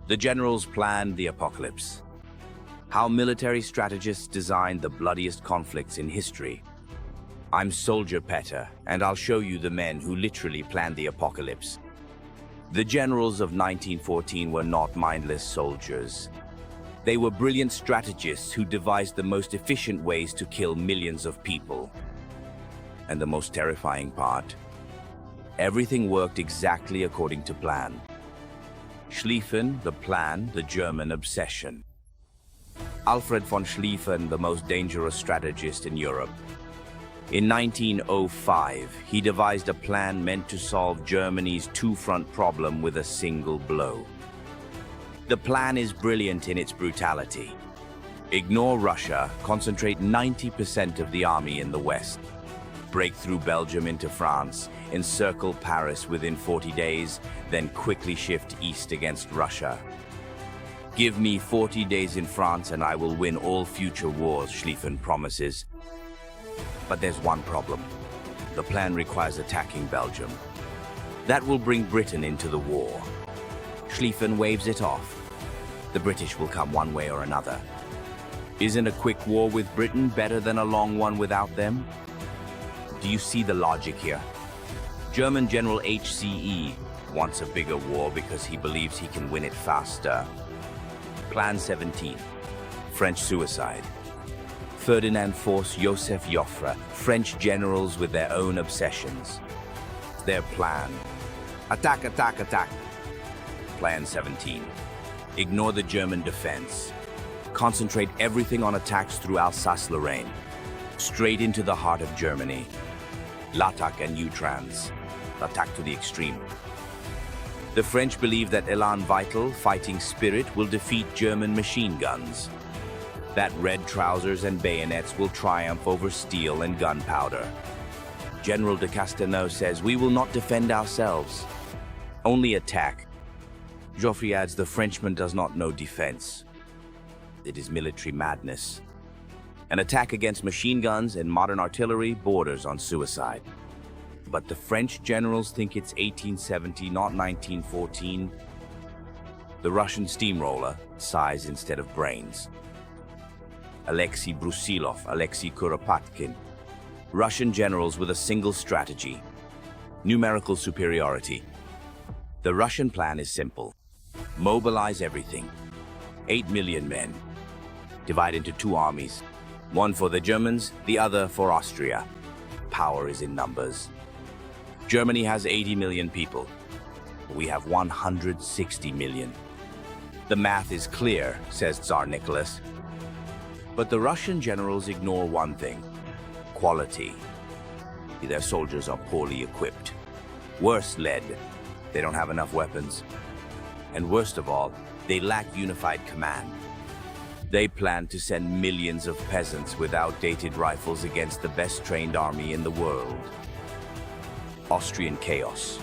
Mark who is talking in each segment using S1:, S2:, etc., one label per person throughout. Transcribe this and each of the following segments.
S1: The generals planned the apocalypse. How military strategists designed the bloodiest conflicts in history. I'm Soldier Petr, and I'll show you the men who literally planned the apocalypse. The generals of 1914 were not mindless soldiers. They were brilliant strategists who devised the most efficient ways to kill millions of people. And the most terrifying part, everything worked exactly according to plan. Schlieffen, the plan, the German obsession. Alfred von Schlieffen, the most dangerous strategist in Europe. In 1905, he devised a plan meant to solve Germany's two-front problem with a single blow. The plan is brilliant in its brutality. Ignore Russia, concentrate 90% of the army in the west. Break through Belgium into France, encircle Paris within 40 days, then quickly shift east against Russia. Give me 40 days in France and I will win all future wars, Schlieffen promises. But there's one problem. The plan requires attacking Belgium. That will bring Britain into the war. Schlieffen waves it off. The British will come one way or another. Isn't a quick war with Britain better than a long one without them? Do you see the logic here? German General XVII wants a bigger war because he believes he can win it faster. Plan 17. French suicide. Ferdinand forced Joseph Joffre, French generals with their own obsessions. Their plan. Attack, attack, attack. Plan 17. Ignore the German defense. Concentrate everything on attacks through Alsace-Lorraine. Straight into the heart of Germany. L'attaque and outrance. Attack to the extreme. The French believe that élan vital, fighting spirit, will defeat German machine guns. That red trousers and bayonets will triumph over steel and gunpowder. General de Castelnau says, we will not defend ourselves, only attack. Joffre adds, the Frenchman does not know defense. It is military madness. An attack against machine guns and modern artillery borders on suicide. But the French generals think it's 1870, not 1914. The Russian steamroller, size instead of brains. Alexei Brusilov, Alexei Kuropatkin. Russian generals with a single strategy. Numerical superiority. The Russian plan is simple. Mobilize everything. 8 million men. Divide into two armies. One for the Germans, the other for Austria. Power is in numbers. Germany has 80 million people. We have 160 million. The math is clear, says Tsar Nicholas. But the Russian generals ignore one thing: quality. Their soldiers are poorly equipped. Worse, led. They don't have enough weapons. And worst of all, they lack unified command. They plan to send millions of peasants with outdated rifles against the best trained army in the world. Austrian chaos.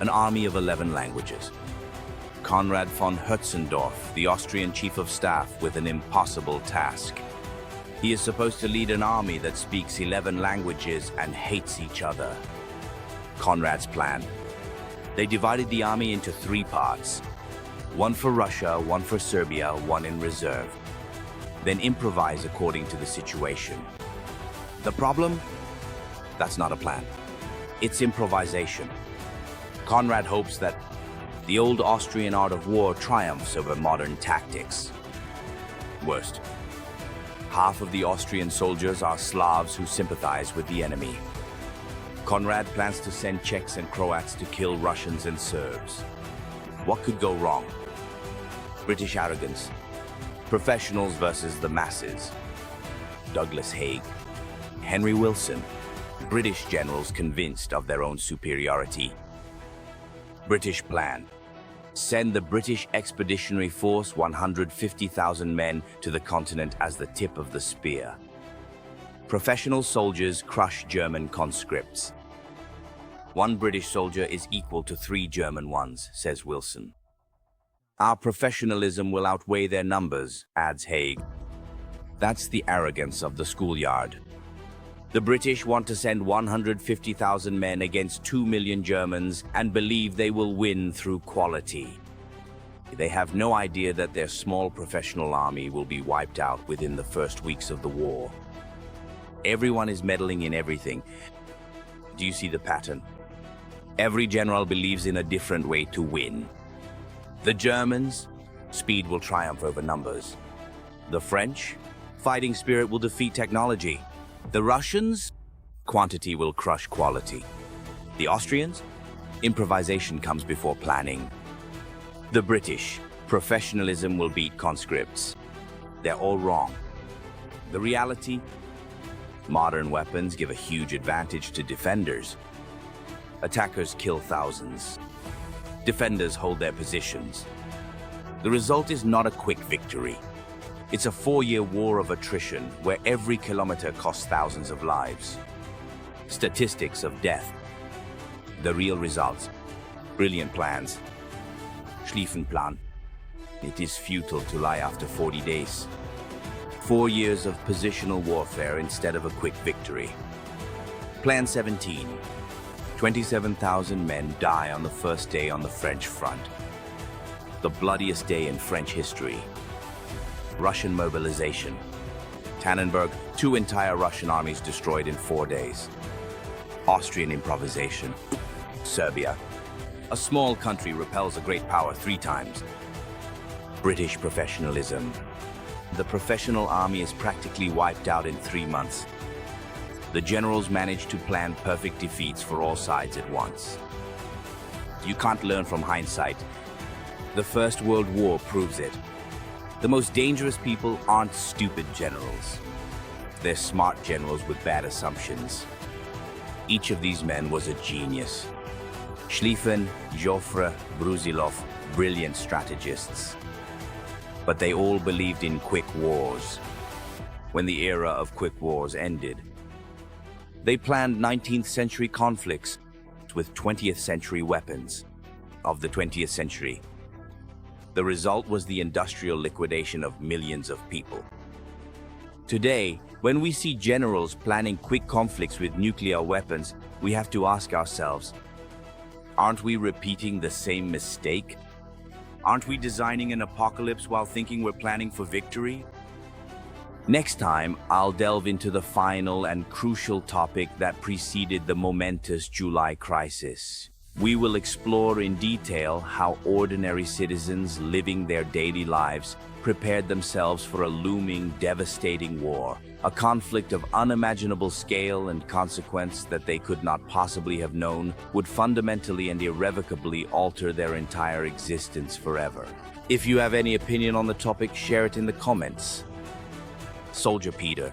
S1: An army of 11 languages. Konrad von Hötzendorf, the Austrian chief of staff, with an impossible task. He is supposed to lead an army that speaks 11 languages and hates each other. Konrad's plan. They divided the army into 3 parts. One for Russia, one for Serbia, one in reserve. Then improvise according to the situation. The problem? That's not a plan. It's improvisation. Konrad hopes that the old Austrian art of war triumphs over modern tactics. Worst, half of the Austrian soldiers are Slavs who sympathize with the enemy. Konrad plans to send Czechs and Croats to kill Russians and Serbs. What could go wrong? British arrogance. Professionals versus the masses. Douglas Haig. Henry Wilson. British generals convinced of their own superiority. British plan. Send the British Expeditionary Force, 150,000 men, to the continent as the tip of the spear. Professional soldiers crush German conscripts. 1 British soldier is equal to 3 German ones, says Wilson. Our professionalism will outweigh their numbers, adds Haig. That's the arrogance of the schoolyard. The British want to send 150,000 men against 2 million Germans and believe they will win through quality. They have no idea that their small professional army will be wiped out within the first weeks of the war. Everyone is meddling in everything. Do you see the pattern? Every general believes in a different way to win. The Germans, speed will triumph over numbers. The French, fighting spirit will defeat technology. The Russians, quantity will crush quality. The Austrians, improvisation comes before planning. The British, professionalism will beat conscripts. They're all wrong. The reality, modern weapons give a huge advantage to defenders. Attackers kill thousands. Defenders hold their positions. The result is not a quick victory. It's a 4-year war of attrition where every kilometer costs thousands of lives. Statistics of death. The real results. Brilliant plans. Schlieffen plan. It is futile to lie after 40 days. 4 years of positional warfare instead of a quick victory. Plan 17. 27,000 men die on the first day on the French front. The bloodiest day in French history. Russian mobilization. Tannenberg, 2 entire Russian armies destroyed in 4 days. Austrian improvisation. Serbia. A small country repels a great power 3 times. British professionalism. The professional army is practically wiped out in 3 months. The generals managed to plan perfect defeats for all sides at once. You can't learn from hindsight. The First World War proves it. The most dangerous people aren't stupid generals. They're smart generals with bad assumptions. Each of these men was a genius. Schlieffen, Joffre, Brusilov, brilliant strategists. But they all believed in quick wars. When the era of quick wars ended, they planned 19th century conflicts with 20th century weapons of the 20th century. The result was the industrial liquidation of millions of people. Today, when we see generals planning quick conflicts with nuclear weapons, we have to ask ourselves, aren't we repeating the same mistake? Aren't we designing an apocalypse while thinking we're planning for victory? Next time, I'll delve into the final and crucial topic that preceded the momentous July crisis. We will explore in detail how ordinary citizens living their daily lives prepared themselves for a looming, devastating war, a conflict of unimaginable scale and consequence that they could not possibly have known would fundamentally and irrevocably alter their entire existence forever. If you have any opinion on the topic, share it in the comments. Soldier Peter.